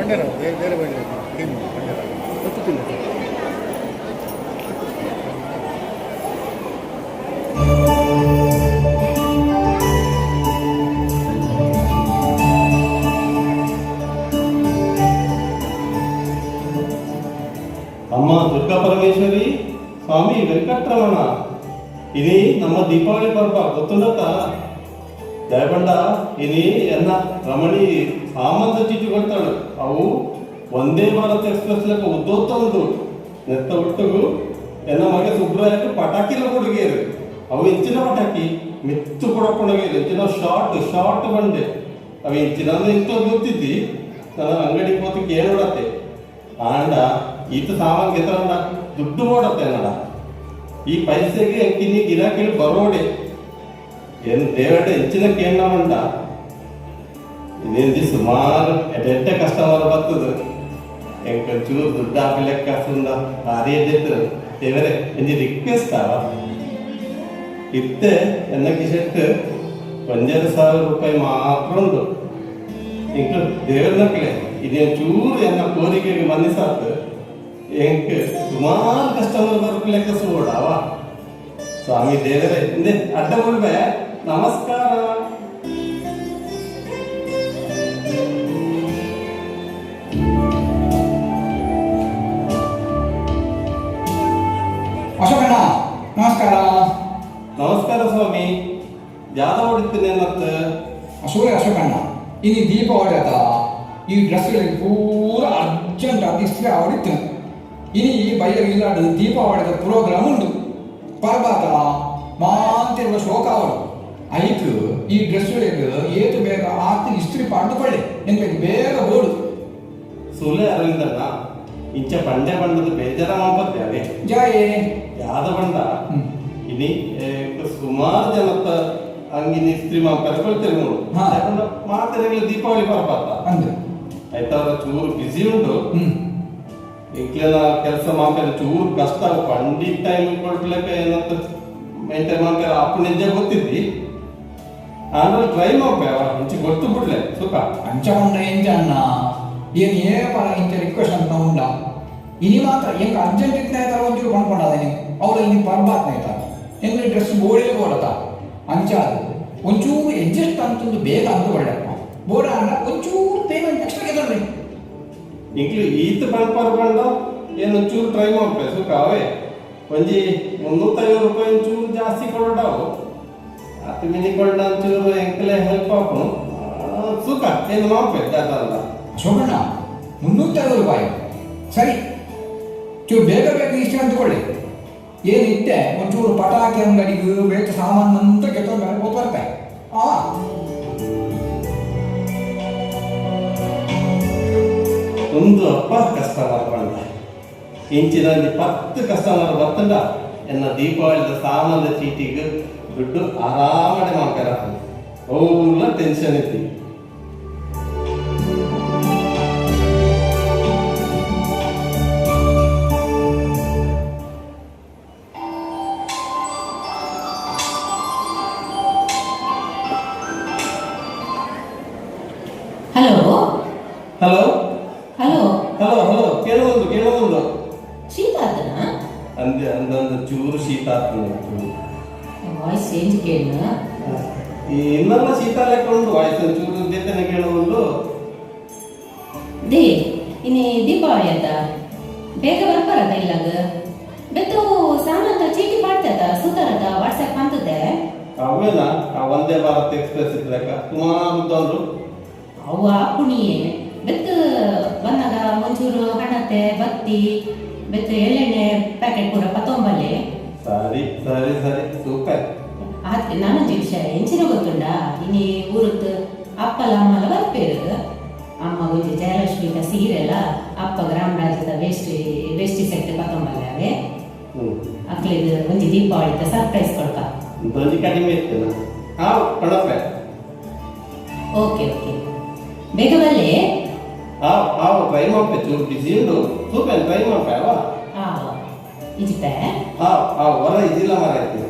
ಬಂಡೇರ ಬೇರೆ ಬೇರೆ ಟೀಮ್ ಬಂಡೇರ ಗೊತ್ತಿಲ್ಲ. ಅಮ್ಮ ದುರ್ಗಾ ಪರಮೇಶ್ವರಿ, ಸ್ವಾಮಿ ವೆಂಕಟರಮಣ, ಇನಿ ನಮ್ಮ ದೀಪಾವಳಿ ಪರ್ವ ಗೊತ್ತುಂಡತ್ತ ದಯಪಂಡ ಇನಿ ಎನ್ನ ರಮಣಿ ಸಾಮಂತ ಚೀಟಿ ಕೊಡ್ತಾಳು. ಅವು ಒಂದೇ ಭಾರತ್ ಎಕ್ಸ್ಪ್ರೆಸ್ ಲೆಕ್ಕ ಉದ್ದೋತ್ತ ಉಂಟು. ನೆತ್ತ ಒಟ್ಟುಗು ಎನ್ನ ಮಗೆ ಸುಬ್ರಾಯಕ್ಕೆ ಪಟಾಕಿಲ ಕೊಡುಗೇರು. ಅವು ಇಂಚಿನ ಪಟಾಕಿ ಮಿತ್ತು ಕೊಡಕೊಂಡೋಗೇರು. ಇಂಚಿನ ಶಾರ್ಟ್ ಬಂಡೆ ಅವು ಇಂಚಿನ ಇಂತ ಗೊತ್ತಿದ್ದಿ. ನನ್ನ ಅಂಗಡಿ ಹೋತಿ ಕೇಳೋಡತ್ತೆ ಆಂಡ ಈತ ಸಾಮಾನು ಗೆತ್ತಂಡ ದುಡ್ಡು ಮಾಡತ್ತೆ ನಡ. ಈ ಪೈಸೆಗೆ ಕಿನ್ನಿ ಗಿರಾಕಿಲ್ ಬರೋಡೆ ಏನು ದೇವಡೆ ಹೆಚ್ಚಿನ ಕೇಳಮಂಡ. ಇದೇಂದಿ ಸುಮಾರು ಎಡ್ಡೆ ಕಸ್ಟಮರ್ ಬರ್ತದೆ. ಎಂಕ ಚೂರು ದುಡ್ಡು ಹಾಕಿ ಲೆಕ್ಕ ಸುಂದ ಭಾರಿ ಎದ್ದಿತ್ತು ದೇವರೇ ಎಂಜಿ ರಿಕ್ವೆಸ್ಟ್ ಆವ ಇತ್ತೆ ಎನ್ನ ಕಿಶೆಟ್ 5,000 ರೂಪಾಯಿ ಮಾತ್ರ ಉಂಟು. ಇಂಕ ದೇವರನಕ್ಲೆ ಇದೇನು ಚೂರು ಎನ್ನ ಕೋರಿಕೆಗೆ ಮನ್ನಿಸಾತು. ಎಂಕ ಸುಮಾರು ಕಸ್ಟಮರ್ ಬರೋಕೆ ಲೆಕ್ಕ ಸುಡಾವ. ಸ್ವಾಮಿ ದೇವರೇ ಹಿಂದೆ ಅಡ್ಡ ಮುಳ್ಬೆ ನಮಸ್ಕಾರ. ಅಶೋಕಣ್ಣ ನಮಸ್ಕಾರ. ನಮಸ್ಕಾರ ಸ್ವಾಮಿ. ಜಾದ ಹೊಡಿತೀನಿ ಮತ್ತೆ ಅಶೋಕಣ್ಣ ಇನ್ನು ದೀಪಾವಳಿ ಆತ ಈ ಡ್ರೆಸ್ಗಳಿಗೆ ಪೂರ ಅರ್ಜೆಂಟ್ ಇಸ್ತ್ರಿ ಹೊಡಿತು. ಇನಿ ಬೈಯ ಇಲ್ಲಾಡು ದೀಪಾವಳಿದ ಪ್ರೋಗ್ರಾಮ್ ಉಂಟು. ಪರ್ಬಾತ ಮಾಂತಿರುವ ಶೋಕ ಅವರು ಐಕ್ ಈ ಡ್ರೆಸ್ಗಳಿಗೆ ಏತು ಬೇಗ ಆತಿ ಇಸ್ತ್ರಿ ಪಾಡ್ಕೊಳ್ಳಿ ಎಂತ ಬೇಗ ಓಡು. ಸುಲೆ ಅರವಿಂದಣ್ಣ ಇಂಚ ಬಂಡೆ ಬಣ್ಣದ ಬೇಜಾರ ಮಾಡ್ಬರ್ತೇವೆ ಜಾಯೇ ಯಾದ ಬಂಡ ಇನಿ ಸುಮಾರು ಜನತ್ತ ಹಂಗಿನ ಇಸ್ತ್ರಿ ಕರ್ಕೊಳ್ತೇವೆ ನೋಡು. ಮಾತಾಡಲಿ ದೀಪಾವಳಿ ಬರ್ಬಾರ್ದ ಅಂದ್ರೆ ಆಯ್ತಾರ ಚೂರು ಬಿಸಿ ಉಂಟು. ಇಂಕ್ಲೆನ ಕೆಲಸ ಮಾಡ್ತಾರೆ ಚೂರು ಕಷ್ಟ. ಪಂಡಿತ್ ಟೈಮ್ ಕೊಡ್ಲಿಕ್ಕೆ ಏನಂತ ಮೇಂಟೈನ್ ಮಾಡ್ತಾರೆ ಅಪ್ಪ ನಿಜ ಗೊತ್ತಿದ್ದಿ. ಆಮೇಲೆ ಟ್ರೈ ಮಾಡ್ಬೇವ ಇಂಚೆ ಗೊತ್ತು ಬಿಡ್ಲೆ ಸುಖ ಅಂಚ ಉಂಡ ಎಂಚ ಅಣ್ಣ ಏನು ಪರ ಇಂಚ ರಿಕ್ವೆಸ್ಟ್ ಅಂತ ಉಂಡ. ಇನಿ ಮಾತ್ರ ಎಂಕ ಅರ್ಜೆಂಟ್ ಇತ್ತಾಯ್ತಾರ ಒಂಚೂರು ಕೊಂಡ್ಕೊಂಡಾದೇನೆ ಅವ್ರು ಇನಿ ಪರ್ಬಾತ್ನ ಆಯ್ತಾರ ಎಂಗ್ಲಿ ಡ್ರೆಸ್ ಬೋಡೇ ಬೋಡತ ಅಂಚ ಅದು ಒಂಚೂರು ಅಡ್ಜಸ್ಟ್ ಅಂತಂದು ಬೇಗ ಅಂತ ಒಳ್ಳೆಪ್ಪ ಬೋಡ ಅಣ್ಣ ಒಂಚೂರು ಪೇಮೆಂಟ್ ಎಕ್ಸ್ಟ್ರಾ ಗೆದ್ರಿ ಈಗಲೂ ಈತ ಬಂಡ ಏನು ಚೂರು ಟ್ರೈ ಮಾಡ್ಬೇಕು ಸುಖ ಅವೇ ಒಂಜಿ 350 ರೂಪಾಯಿ ಚೂರು ಜಾಸ್ತಿ ಕೊಡಾವು. ಅದು ಮಿನಿ ಕೊಂಡ ಚೂರು ಎಂಕಲೆ ಹೆಲ್ಪ್ ಹಾಕು ಸುಖ ಏನು ಮಾಡ್ಬೇಕು ಜಾತಲ್ಲ. ಅಶೋಕಣ್ಣ 350 ರೂಪಾಯಿ ಸರಿ ಚೂರು ಬೇಗ ಬೇಗ ಇಷ್ಟ ಅಂದ್ಕೊಳ್ಳಿ. ಏನಿತ್ತೆ ಒಂಚೂರು ಪಟಾಕಿ ಅಂಗಡಿಗೆ ಬೇಕು ಸಾಮಾನು ಅಂತ ಕೆತ್ತೊಂಡು ಬರ್ತಾರೆ. ಒಂದು ಅಪ್ಪ ಕಸ್ಟಮರ್ ಬಂದ ಇಂಚಿನಲ್ಲಿ 10 ಕಸ್ಟಮರ್ ಬರ್ತಂಡ ಎನ್ನ ದೀಪಾವಳಿದ ಸಾಮಾನ್ಯ ಚೀಟಿಗೆ ದುಡ್ಡು ಆರಾಮಡೆ ಮಾಡ್ತಾರ. ಅವಲ್ಲ ಟೆನ್ಷನ್ ಐತಿ. Hello hello hello hello hello ಕೇಳೋದು ಶೀತ ಆತನ ಅಂದೆ ಅಂದಂದು ಚೂರು ಶೀತ ಆಗ್ತದೆ. ವಾಯ್ಸ್ ಚೇಂಜ್ ಕೇಳ ಇನ್ನೆಲ್ಲ ಶೀತ ಲೆಕ್ಕೊಂಡು ವಾಯ್ಸ್ ಚೂರು ಜೊತೆನೆ ಕೇಳೋದು. ದೇ ಇನ್ನೇ ದೀಪಾವಳಿ ಅಂತ ಬೇಗ ಬರ್ಬಾರದ ಇಲ್ಲಾಗ ಬೆತ್ತು ಸಾಮಾನ್ಯ ಚೀಟಿ ಮಾಡ್ತದ ಸುತಾರದ ವಾಟ್ಸಪ್ ಅಂತದೆ ಅವೇನ ಒಂದೇ ಭಾರತ್ ಎಕ್ಸ್ಪ್ರೆಸ್ ಇದ್ದಾಗ ಸುಮಾರು ತಂದ್ರು ಅವ ಪುಣಿಯೇ ಬೆತ್ತು ಬಂದಾಗ ಒಂಚೂರು ಹಣತೆ ಬತ್ತಿ ಬೆತ್ತು ಎಳ್ಳೆಣ್ಣೆ ಪ್ಯಾಕೆಟ್ ಪೂರ 19. ಸರಿ ಸರಿ ಸರಿ ಸೂಪರ್. ಆದ್ರೆ ನಾನೊಂದು ವಿಷಯ ಎಂಚಿನ ಗೊತ್ತುಂಡ ಇನಿ ಊರದ್ದು ಅಪ್ಪಲ ಅಮ್ಮಲ ಬರ್ಪೇರು. ಅಮ್ಮ ಒಂಜಿ ಜಯಲಕ್ಷ್ಮಿಗ ಸೀರೆಲ್ಲ ಅಪ್ಪ ಗ್ರಾಮರಾಜ್ಯದ ವೇಷ್ಟಿ ಸೆಟ್ 19 ಅವೇ ಅಕ್ಲಿದು ಒಂಜಿ ದೀಪಾವಳಿದ ಸರ್ಪ್ರೈಸ್ ಕೊಡ್ಕ ಒಂಜಿ ಕಡಿಮೆ ಇತ್ತು ಕೊಡಪ್ಪೆ. ಓಕೆ ಬೇಗ ಬಲ್ಲೆ ಟ್ರೈ ಮಾಡ್ಪೆ ಚೂರು ಬಿಸಿ ಉಂಟು ಸೂಪರ್ ಟ್ರೈ ಮಾಡ್ಪೆ ಅವ ಇಜಿಪೆ ಹೊರ ಇದಿಲ್ಲ ಮಾರಾಯ್ತು.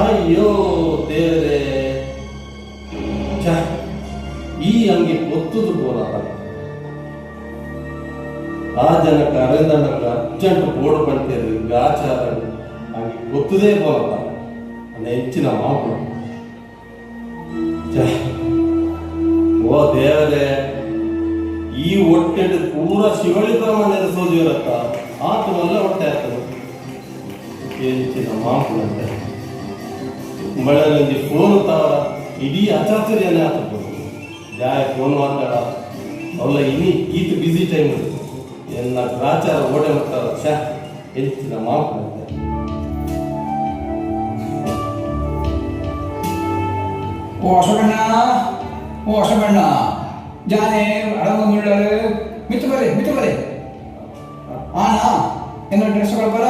ಅಯ್ಯೋ ದೇವರೇ ಈ ಅಂಗಿ ಒತ್ತುದು ಬೋರಾಟ ಆ ಜನಕ ಅರೆಂದಣ್ಣಗ ಅರ್ಜೆಂಟ್ ಬೋರ್ಡ್ ಪಂತೇರಿ ಗಾಚಾರ ಅಂಗಿ ಒತ್ತುದೇ ಬೋರಾಟ ನನ್ನ ಹೆಚ್ಚಿನ ಮಾಪು ಓ ದೇವರೇ ಈ ಹೊಟ್ಟೆ ಪೂರ ಶಿವಳಿ ಪ್ರಮಾಣದ ಸೋಜು ಇರತ್ತ ಆತು ಒಳ್ಳೆ ಹೊಟ್ಟೆ ಆಗ್ತದೆ ಹೆಚ್ಚಿನ ಮಾಪು ಅಂತೆ ಮಳೆಯಲ್ಲಿ ಫೋನ್ ತಾವ ಇಡೀ ಅಚಾತುರ್ಯನೇ ಆಗ್ತದೆ ಜಾಯ ಫೋನ್ ಮಾತಾಡ ಅವಲ್ಲ ಇನಿ ಈತ ಬಿಸಿ ಟೈಮ್ ಎಲ್ಲ ಗ್ರಾಚಾರ ಓಡೆ ಮಾಡ್ತಾರ ಹೆಚ್ಚಿನ ಮಾಪು ಅಂತೆ ಓ ಅಶೋಕಣ್ಣ ಜಾನೆ ಅಡಂಬುಳ್ಳರು ಮಿತ್ತು ಬರೆ ಆನ ಎನ್ನ ಡ್ರೆಸ್ಗಳು ಬರ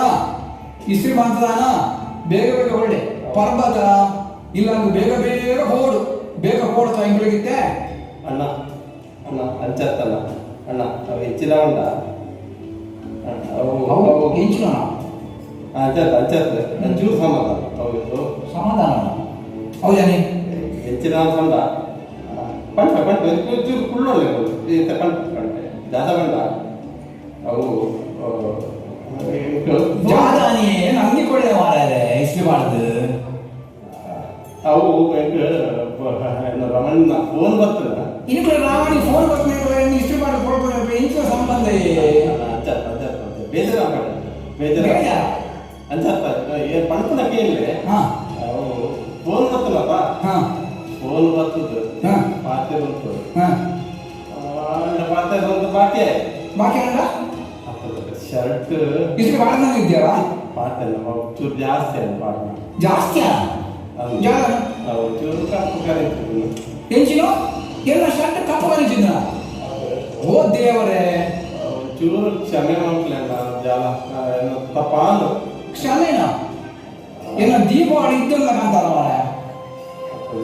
ಇಸ್ತ್ರಿ ಮಾಡ್ತದಾನ ಬೇಗ ಒಳ್ಳೆ ಪರ್ಬತ ಇಲ್ಲ ಬೇಗ ಹೋಡ್ತಾ ಹಿಂಗಳಿಗಿತ್ತೆ ಅಣ್ಣ ಅಂಚತ್ತಲ್ಲ ಅಣ್ಣ ಅವು ಹೆಚ್ಚಿನ ಉಂಡ ಅವು ಹೆಂಚಿನ ಅಂಚತ್ತೆ ಚೂರು ಸಮಾಧಾನ ಹೌದು ಸಮಾಧಾನ ಹೌದಾನೆ ಹೆಚ್ಚಿನ ಸಂಡ ಪಂಟ ಚೂರು ಕುಳ್ಳೊಳ್ಳೆ ಪಂಟೆ ಜಾತ ಪಂಟ ಅವು ಜಾದಾನಿ ನಂಗೆ ಕೊಡದೆ ಮಾರಾರೆ ಇಸ್ತ್ರಿ ಮಾಡುದು ಅವು ರಮಣ್ಣ ಫೋನ್ ಬರ್ತದ ಇನ್ನು ಕೂಡ ರಾವಣಿ ಫೋನ್ ಬರ್ತದೆ ಇಸ್ತ್ರಿ ಮಾಡಿ ಕೊಡ್ತಾರೆ ಇಂಚಿನ ಸಂಬಂಧ ಬೇಜಾರ ಅಂಚತ್ತ ಏನ್ ಪಂಟನಕ್ಕೆ ಇಲ್ಲೇ ಅವು ಫೋನ್ ಬರ್ತದಪ್ಪ ಫೋನ್ ಬರ್ತದ ಪಾತ್ರೆ ಬಂತು ಪಾತ್ರೆ ಬಂದು ಬಾಕಿ ಅಲ್ಲ ಶರ್ಟ್ ಇಸ್ತ್ರಿ ಮಾಡ್ದಂಗೆ ಇದೆಯಲ್ಲ ಪಾತ್ರೆ ಚೂರು ಜಾಸ್ತಿ ಅಲ್ಲ ಪಾತ್ರೆ ಜಾಸ್ತಿಯಾ ಚೂರು ಕಪ್ಪು ಕರೀತಿದ್ರು ಹೆಂಚಿನೋ ಎಲ್ಲ ಶರ್ಟ್ ಕಪ್ಪು ಕಲಿಸಿದ್ದ ಓ ದೇವರೇ ಚೂರು ಕ್ಷಮೆ ಮಾಡ್ಲಿಲ್ಲ ಜಾಲ ತಪ್ಪಾನು ಕ್ಷಮೆನ ಏನ ದೀಪಾವಳಿ ಇದ್ದಲ್ಲ ಕಾಂತಾರ ಮಾರ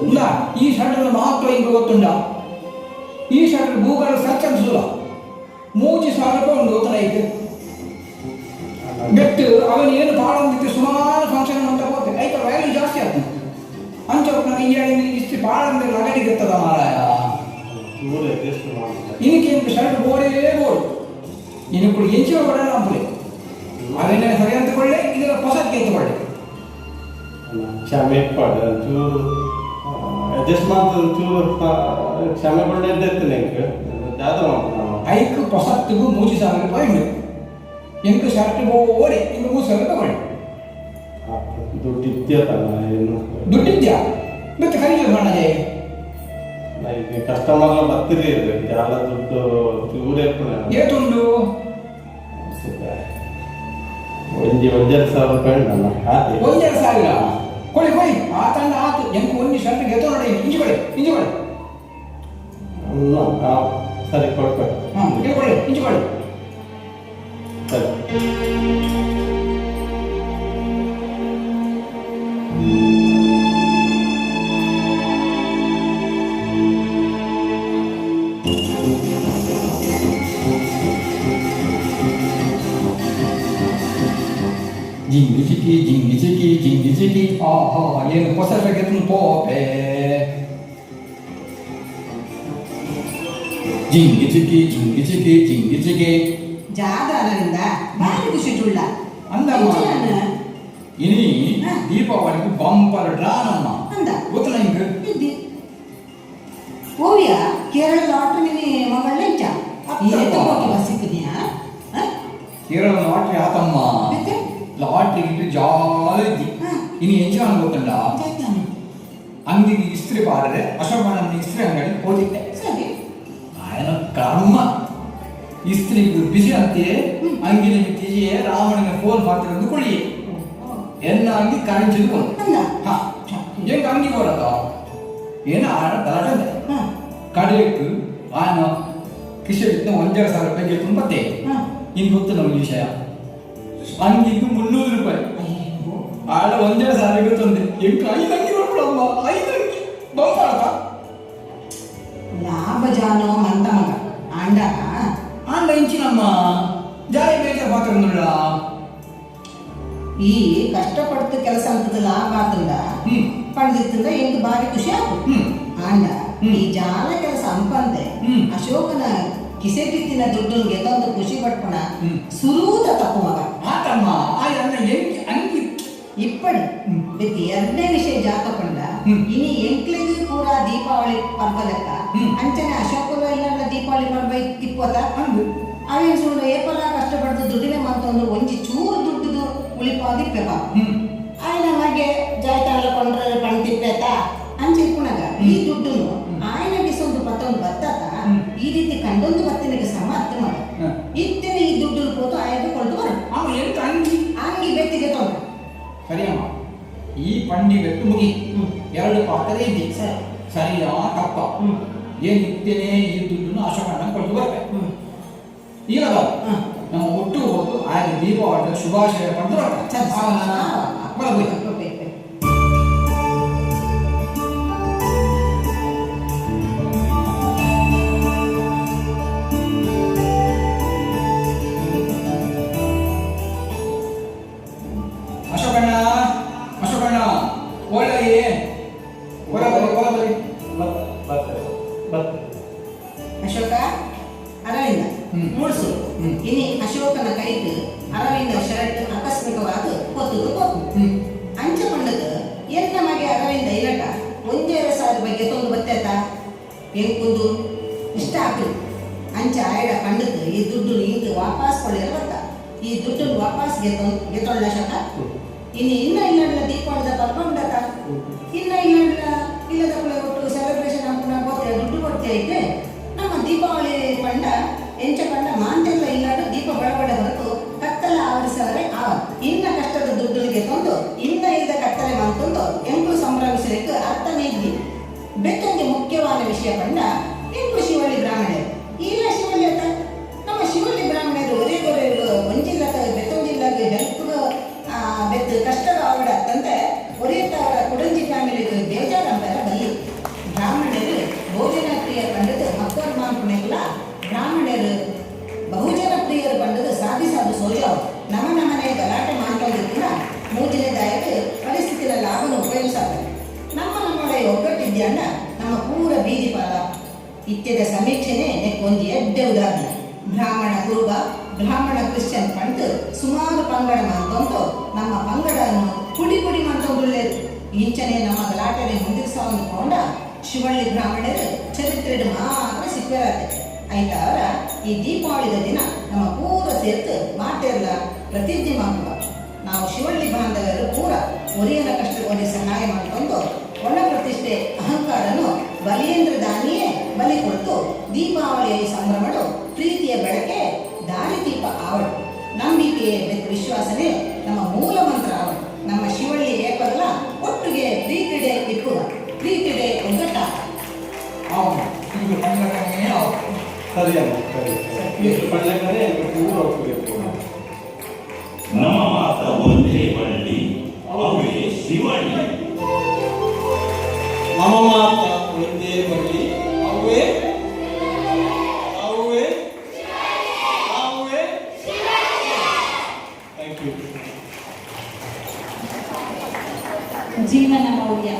ಇಲ್ಲ ಈ ಶರ್ಟ್ ಮಹತ್ವ ಹಿಂಗೆ ಗೊತ್ತುಂಡ ಈ ಶರ್ಟ್ ಗೂಗಲ್ ಸರ್ಚ್ ಅನ್ಸಲ್ಲ 3,000 ರೂಪಾಯಿ ಗೊತ್ತಲ್ಲ ಈಗ ಬೆಟ್ಟು ಅವನು ಏನು ಪಾಡಂದಿತ್ತು ಸುಮಾರು ಫಂಕ್ಷನ್ ಅಂತ ಹೋಗ್ತದೆ ಆಯ್ತಾ ವ್ಯಾಲ್ಯೂ ಜಾಸ್ತಿ ಆಗ್ತದೆ ಅಂಚಪ್ಪ ನನಗೆ ಇಷ್ಟು ಪಾಡಂದ್ರೆ ಲಗಡಿಗೆ ಇರ್ತದ ಮಾರಾಯ ಇನ್ನಕ್ಕೆ ಶರ್ಟ್ ಬೋರ್ಡೇ ಬೋರ್ಡ್ ಇನ್ನು ಕೂಡ ಹೆಂಚಿನ ಕೊಡ ನಂಬಲಿ ಅದನ್ನೇ ಸರಿ ಅಂತಕೊಳ್ಳೆ ಇದರ ಹೊಸಕ್ಕೆ ಎತ್ತುಕೊಳ್ಳಿ ಕ್ಷಮೆ ಪಡ ಚೂರು ಅಡ್ಜಸ್ಟ್ ಮಾಡ್ತದೆ ಚೂರು ಕ್ಷಮೆ ಪಡ್ಡೇನೆ ಜಾತ ಮಾಡ್ತಾನೆ ಐಕ್ ಹೊಸತ್ತಿಗೂ 3,000 ರೂಪಾಯಿ ಉಂಟು ಎಂಟು ಶರ್ಟ್ ಓಡಿ ಇನ್ನು 3,000 ತಗೊಳ್ಳಿ ದುಡ್ಡಿದ್ಯಲ್ಲ ಏನು ದುಡ್ಡಿದ್ಯಾ ಮತ್ತೆ ಖರೀದಿ ಮಾಡದೆ ಕಸ್ಟಮರ್ ಬರ್ತೀರಿ ಜಾಲ ದುಡ್ಡು ಚೂರೇ ಏತುಂಡು 1,000 ರೂಪಾಯಿ ಉಂಟಲ್ಲ 1,000 ಕೊಡಿ ಆ ತಂಡ ಆತು ಎಂಟು ಒಂದು ಶರ್ಟ್ ಗೆತ್ತು ನೋಡಿ ಇಂಚಿಕೊಳ್ಳಿ ಸರಿ ಕೊಡ್ಬೇಕು ಇಂಚಿಕೊಳ್ಳಿ ಸರಿ ಜಿಂಗಿ ಚಿಕ್ಕಿ ಆಹಾ ಏನು ಹೊಸ ಗೆದ್ದು ಪೋಪೆ ಜಿಂಗಿ ಚಿಕ್ಕಿ ಜಾಗರಿಂದ ಭಾರಿ ಖುಷಿ ಚುಳ್ಳ ಅಂದಮ್ಮ ಇನಿ ದೀಪಾವಳಿಗೆ ಬಂಪರ್ ಡ್ರಾನಮ್ಮ ಅಂದ ಗೊತ್ತಲ್ಲ ಹಿಂಗೆ ಇದ್ದಿ ಓವಿಯ ಕೇರಳ ಲಾಟ್ರಿ ಮಗಳಂಚ ಸಿಕ್ಕಿದ್ಯಾ ಕೇರಳ ಲಾಟ್ರಿ ಆತಮ್ಮ ಲಾಟ್ರಿ ಇಟ್ಟು ಜಾಲಿ ಇನ್ನು ಎಂಜಾಯ್ ಗೊತ್ತಲ್ಲ ಅಂಗಡಿಗೆ ಇಸ್ತ್ರಿ ಬಾರದೆ ಅಶೋಕನ ಇಸ್ತ್ರಿ ಅಂಗಡಿ ಹೋಗಿದ್ದೆ ಸರಿ ఆయన ಕರ್ಮ ಇಸ್ತ್ರಿ ಬಿಸಿ ಅಂತೆಯೇ ಅಂಗಿನ ಮಿತಿಯೇ ರಾವಣನ ಫೋನ್ ಮಾಡ್ತಾರೆ ಅಂದುಕೊಳ್ಳಿ ಎನ್ನ ಅಂಗಿ ಕಾಣಿಸಿದ್ದು ಹೆಂಗ ಅಂಗಿ ಬರತ್ತ ಏನ ಆಡ ತಲಾಟದೆ ಕಡೆಯಕ್ಕೆ ಆನ ಕಿಶೆಟ್ನ 1,000 ರೂಪಾಯಿಗೆ ತುಂಬತ್ತೆ ಇನ್ನು ಗೊತ್ತು ನಮಗೆ ವಿಷಯ ಅಂಗಿಗೆ 300 ರೂಪಾಯಿ ಆಳ 1,000 ಗೊತ್ತಂದೆ ಹೆಂಗ 5 ಅಂಗಿ ಬರ್ಬಿಡಮ್ಮ 5 ಅಂಗಿ ಬಂಪಾಡತ್ತ ಲಾಭ ಜಾನೋ ಮಂತ ಮಗ ಆಂಡ ಇಂಚಿನಮ್ಮ ಜಾರಿ ಬೇಜಾರು ಪಾತ್ರ ಈ ಕಷ್ಟಪಟ್ಟು ಕೆಲಸ ಅಂತದ ಲಾಭ ಆತಂದ ಪಡೆದಿತ್ತಂದ್ರೆ ಎಂಟು ಬಾರಿ ಖುಷಿ ಆಯ್ತು ಆಂಡ ಈ ಜಾಲ ಕೆಲಸ ಅಂಪಂದೆ ಅಶೋಕನ ಕಿಸೆ ಬಿತ್ತಿನ ದುಡ್ಡು ಗೆದ್ದೊಂದು ಖುಷಿ ಪಟ್ಪಣ ಸುರೂತ ತಪ್ಪು ಮಗ ಆತಮ್ಮ ಅಂಗಿ ಇಪ್ಪಡಿ ಬಿತ್ತಿ ಎರಡನೇ ವಿಷಯ ಜಾತ ಪಂಡ ಇನಿ ಎಂಕ್ಲೆಗೂ ಪೂರ ದೀಪಾವಳಿ ಪರ್ವ ಲೆಕ್ಕ ಅಂಚನೆ ಅಶೋಕದ ಇಲ್ಲ ದೀಪಾವಳಿ ಪರ್ವ ಇಪ್ಪತ್ತ ಅವೇನು ಸುಳ್ಳು ಏಪಲ ಕಷ್ಟಪಡ್ದು ದುಡ್ಡಿನ ಮಂತೊಂದು ಒಂಜಿ ಚೂರು ದುಡ್ಡು ಉಳಿಪಾದಿಪ್ಪೆಪ ఆయన అలాగే జాయితాల కొండ్ర పంటిప్పేత అని చెప్పునಗ ಈ ದುಡ್ಡು ఆయన ಬಿಸೊಂದು ಪತ್ತೊಂದು ಬತ್ತಾತ ಈ ರೀತಿ ಕಂಡೊಂದು ಬತ್ತಿನಗೆ ಸಮರ್ಥ ಮಾಡ ಇತ್ತಿನ ಈ ದುಡ್ಡು ಹೋತು ಆಯ್ದು ಕೊಂಡು ಬರ ಅವ ಎಂತ ಅಂಗಿ ಅಂಗಿ ಬೆತ್ತಿಗೆ ತೊಂದ್ರೆ ಸರಿಯಮ್ಮ ಈ ಪಂಡಿಗೆ ಮುಗಿ ಎರಡು ಪಾತ್ರೆ ಇದೆ ಸರಿಯಾ ತಪ್ಪ ಏನಿತ್ತೇನೆ ಈ ದುಡ್ಡನ್ನು ಅಶೋಕಣ್ಣ ಕೊಟ್ಟು ಬರ್ಬೇಕು ಈಗ ನಮ್ಮ ಒಟ್ಟು ಹೋದು ಆಯ್ತು ದೀಪಾವಳಿ ಶುಭಾಶಯ ಪಡೆದು ಬರ್ಬೇಕು ಅಶೋಕಣ್ಣ ಅಶೋಕಣ್ಣ ಒಳ್ಳೆಯೇ ಅಶೋಕ ಅರವಿಂದ ಮುಳ್ಸು ಇನಿ ಅಶೋಕನ ಕೈಗೆ ಅರವಿಂದ ಶರ್ಟ್ ಆಕಸ್ಮಿಕವಾದ ಹೊತ್ತದು ಹೋಗು ಅಂಚ ಪಂಡದ ಎನ್ನ ಮಗೆ ಅರವಿಂದ ಇರಟ ಒಂದೇ ಸಾವಿರ ಬಗ್ಗೆ ತೊಂದು ಬತ್ತೇತ ಎಂಕುಂದು ಇಷ್ಟ ಆಗ್ತದೆ ಅಂಚ ಆಯ್ಡ ಪಂಡದ ಈ ದುಡ್ಡು ಇಂದು ವಾಪಸ್ ಕೊಳ್ಳಿರ ಬತ್ತ ಈ ದುಡ್ಡು ವಾಪಸ್ ಗೆತ್ತೊಳ್ಳ ಶಕ ಇನ್ನ ಇಲ್ಲ ದೀಪಾವಳಿದ ಪರ್ಕೊಂಡಕ ಇನ್ನ ಇಲ್ಲದ ಒಟ್ಟು ಸೆಲೆಬ್ರೇಷನ್ ಹಾಕೊಂಡು ಗೊತ್ತೇ ದುಡ್ಡು ಕೊಡ್ತೇ ಇದ್ರೆ ನಮ್ಮ ದೀಪಾವಳಿ ಪಂಡ ಎಂಚ ಪಂಡ ಮಾಂತೆಲ್ಲ ಇಲ್ಲಾಡು ದೀಪ ಬಡಬಡ ಹೊರತು ಕತ್ತಲ ಆವರಿಸವರೆ ಇನ್ನ ಕಷ್ಟದ ದುಡ್ಡುಗಳಿಗೆ ತಂದು ಇನ್ನ ಇಲ್ಲದ ಕತ್ತಲೆ ಮಾಡ್ಕೊಂಡು ಎಂಕು ಸಂಭ್ರಮಿಸಲಿಕ್ಕೆ ಅರ್ಥನೇ ಇದ್ದಿ ಬೆಕ್ಕಂಗೆ ಮುಖ್ಯವಾದ ವಿಷಯ ಪಂಡ ಎಂಕು ಶಿವಳ್ಳಿ ಬ್ರಾಹ್ಮಣರು ಇಲ್ಲ ಶಿವಳ್ಳಿ ಅಂತ ನಮ್ಮ ಶಿವಳ್ಳಿ ಬ್ರಾಹ್ಮಣರು ಒರೇ ಒಂಜಿಲ್ಲದ ಬೆತ್ತೊಂಜಿಲ್ಲಾಗ ಹೆಲ್ಪ್ ಬೆತ್ತು ಕಷ್ಟದ ಆವಡ ತಂದೆ ಒರೆಯುತ್ತವರ ಕುಡಂಜಿ ಫ್ಯಾಮಿಲಿಗೆ ಬೇಜಾರ ಅಂತಾರ ಬಲ್ಲಿ ಬ್ರಾಹ್ಮಣರು ಭೋಜನ ಪ್ರಿಯರು ಪಂಡದು ಮಕ್ಕಳು ಮಾಡ್ಕೊಂಡೆಲ್ಲ ಬ್ರಾಹ್ಮಣರು ಬಹುಜನ ಪ್ರಿಯರು ಪಂಡದು ಸಾಧಿಸಾದು ಸೋಜಾವು ನಮ್ಮನೆ ಗಲಾಟೆ ಮಾಡ್ಕೊಂಡಿದ್ದ ಮೂದಿನದಾಯಕ ಪರಿಸ್ಥಿತಿಯ ಲಾಭನ ಉಪಯೋಗಿಸಾಗ ನಮ್ಮೊಳಗೆ ಒಗ್ಗಟ್ಟಿದ್ಯಂಡ ನಮ್ಮ ಪೂರ ಬೀದಿ ಪಾಲ ಇತ್ಯದ ಸಮೀಕ್ಷೆನೇ ನೆಕ್ಕೊಂದು ಎಡ್ಡೆ ಉದಾಹರಣೆ ಬ್ರಾಹ್ಮಣ ಕುರುಬ ಬ್ರಾಹ್ಮಣ ಕ್ರಿಶ್ಚಿಯನ್ ಪಂಡು ಸುಮಾರು ಪಂಗಡ ಮಂತೊಂದು ನಮ್ಮ ಪಂಗಡನ್ನು ಪುಡಿ ಮಂತೊಂದುಳ್ಳೇರು ಇಂಚನೆ ನಮ್ಮ ಗಲಾಟೆನೆ ಮುಂದಿರಿಸವನ್ನು ಕೊಂಡ ಶಿವಳ್ಳಿ ಬ್ರಾಹ್ಮಣರು ಚರಿತ್ರೆಡು ಮಾತ್ರ ಸಿಕ್ಕರಾತೆ ಆಯ್ತಾ ಅವರ ಈ ದೀಪಾವಳಿದ ದಿನ ನಮ್ಮ ಪೂರ ಸೇರ್ತು ಮಾತೆಲ್ಲ ಪ್ರತಿಜ್ಞೆ ಮಾಡುವ ನಾವು ಶಿವಳ್ಳಿ ಬಾಂಧವರು ಪೂರ ಒರಿಯನ ಕಷ್ಟಗಳಿಗೆ ಸಹಾಯ ಮಾಡಿಕೊಂಡು ಒಣ ಪ್ರತಿಷ್ಠೆ ಅಹಂಕಾರನು ಬಲಿಯೇಂದ್ರ ದಾನಿಯೇ ಬಲಿ ಕೊಟ್ಟು ದೀಪಾವಳಿಯಲ್ಲಿ ಸಂಭ್ರಮಡು ಪ್ರೀತಿಯ ಬೆಳಕೆ ದಾರಿದೀಪ ಆವಡು ನಂಬಿಕೆ ವಿಶ್ವಾಸನೆ ನಮ್ಮ ಮೂಲ ಮಂತ್ರ ಆವಡು ನಮ್ಮ ಶಿವಳ್ಳಿ ಏಪಲ್ಲ ಒಟ್ಟಿಗೆ ಪ್ರೀತಿಡೆ ಇಪ್ಪುವ ಪ್ರೀತಿಡೆ ಒಗ್ಗಟ್ಟ ಸರಿಯಮ್ಮ ಸರಿ ಪಂಡಕನೇ ಪೂರ ಒಪ್ಪಿಗೆ ನಮ್ಮ ಮಾತ್ರ ಒಂದೇ ಬಳ್ಳಿ ಅವೇ ಶಿವಳ್ಳಿ ನಮ್ಮ ಮಾತ್ರ ಒಂದೇ ಬಳ್ಳಿ ಅವೇ ಜೀವನ ಮೌಲ್ಯ